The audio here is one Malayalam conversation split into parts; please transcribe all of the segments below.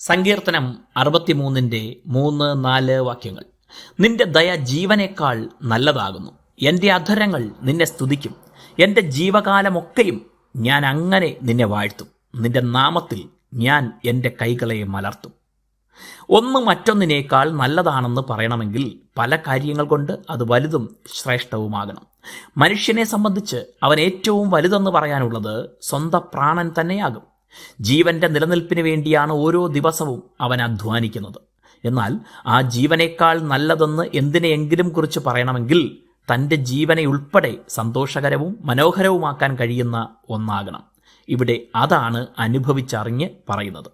സങ്കീർത്തനം 63-3-4 വാക്യങ്ങൾ. നിന്റെ ദയ ജീവനേക്കാൾ നല്ലതാകുന്നു. എൻ്റെ അധരങ്ങൾ നിന്നെ സ്തുതിക്കും. എൻ്റെ ജീവകാലമൊക്കെയും ഞാൻ അങ്ങനെ നിന്നെ വാഴ്ത്തും. നിന്റെ നാമത്തിൽ ഞാൻ എൻ്റെ കൈകളെ മലർത്തും. ഒന്ന് മറ്റൊന്നിനേക്കാൾ നല്ലതാണെന്ന് പറയണമെങ്കിൽ പല കാര്യങ്ങൾ കൊണ്ട് അത് വലുതും ശ്രേഷ്ഠവുമാകണം. മനുഷ്യനെ സംബന്ധിച്ച് അവൻ ഏറ്റവും വലുതെന്ന് പറയാനുള്ളത് സ്വന്തം പ്രാണൻ തന്നെയാകും. ജീവന്റെ നിലനിൽപ്പിന് വേണ്ടിയാണ് ഓരോ ദിവസവും അവൻ അധ്വാനിക്കുന്നത്. എന്നാൽ ആ ജീവനേക്കാൾ നല്ലതെന്ന് എന്തിനെയെങ്കിലും കുറിച്ച് പറയണമെങ്കിൽ തൻ്റെ ജീവനെ ഉൾപ്പെടെ സന്തോഷകരവും മനോഹരവുമാക്കാൻ കഴിയുന്ന ഒന്നാകണം. ഇവിടെ അതാണ് അനുഭവിച്ചറിഞ്ഞ് പറയുന്നത്.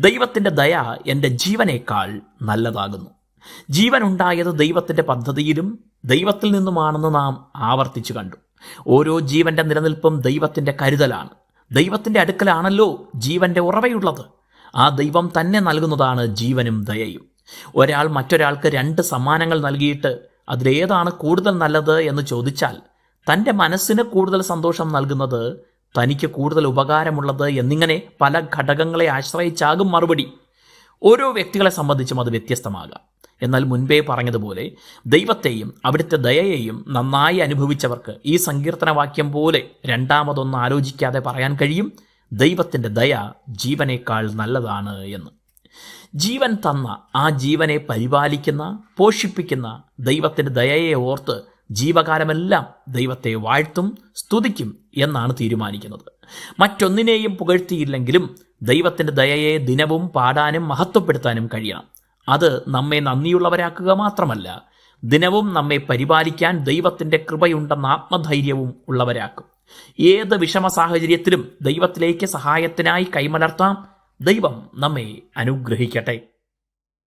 ദൈവത്തിൻ്റെ ദയ എൻ്റെ ജീവനേക്കാൾ നല്ലതാകുന്നു. ജീവനുണ്ടായത് ദൈവത്തിൻ്റെ പദ്ധതിയിലും ദൈവത്തിൽ നിന്നുമാണെന്ന് നാം ആവർത്തിച്ചു കണ്ടു. ഓരോ ജീവന്റെ നിലനിൽപ്പും ദൈവത്തിൻ്റെ കരുതലാണ്. ദൈവത്തിൻ്റെ അടുക്കലാണല്ലോ ജീവന്റെ ഉറവയുള്ളത്. ആ ദൈവം തന്നെ നൽകുന്നതാണ് ജീവനും ദയയും. ഒരാൾ മറ്റൊരാൾക്ക് 2 സമ്മാനങ്ങൾ നൽകിയിട്ട് അതിലേതാണ് കൂടുതൽ നല്ലത് എന്ന് ചോദിച്ചാൽ തൻ്റെ മനസ്സിന് കൂടുതൽ സന്തോഷം നൽകുന്നത്, തനിക്ക് കൂടുതൽ ഉപകാരമുള്ളത് എന്നിങ്ങനെ പല ഘടകങ്ങളെ ആശ്രയിച്ചാകും മറുപടി. ഓരോ വ്യക്തികളെ സംബന്ധിച്ചും അത് വ്യത്യസ്തമാകാം. എന്നാൽ മുൻപേ പറഞ്ഞതുപോലെ ദൈവത്തെയും അവിടുത്തെ ദയയെയും നന്നായി അനുഭവിച്ചവർക്ക് ഈ സങ്കീർത്തനവാക്യം പോലെ രണ്ടാമതൊന്നും ആലോചിക്കാതെ പറയാൻ കഴിയും, ദൈവത്തിൻ്റെ ദയ ജീവനേക്കാൾ നല്ലതാണ് എന്ന്. ജീവൻ തന്ന ആ ജീവനെ പരിപാലിക്കുന്ന പോഷിപ്പിക്കുന്ന ദൈവത്തിൻ്റെ ദയയെ ഓർത്ത് ജീവകാലമെല്ലാം ദൈവത്തെ വാഴ്ത്തും സ്തുതിക്കും എന്നാണ് തീരുമാനിക്കുന്നത്. മറ്റൊന്നിനെയും പുകഴ്ത്തിയില്ലെങ്കിലും ദൈവത്തിൻ്റെ ദയയെ ദിനവും പാടാനും മഹത്വപ്പെടുത്താനും കഴിയണം. അത് നമ്മെ നന്ദിയുള്ളവരാക്കുക മാത്രമല്ല, ദിനവും നമ്മെ പരിപാലിക്കാൻ ദൈവത്തിൻ്റെ കൃപയുണ്ടെന്ന ആത്മധൈര്യവും ഉള്ളവരാക്കും. ഏത് വിഷമ സാഹചര്യത്തിലും ദൈവത്തിലേക്ക് സഹായത്തിനായി കൈമലർത്താം. ദൈവം നമ്മെ അനുഗ്രഹിക്കട്ടെ.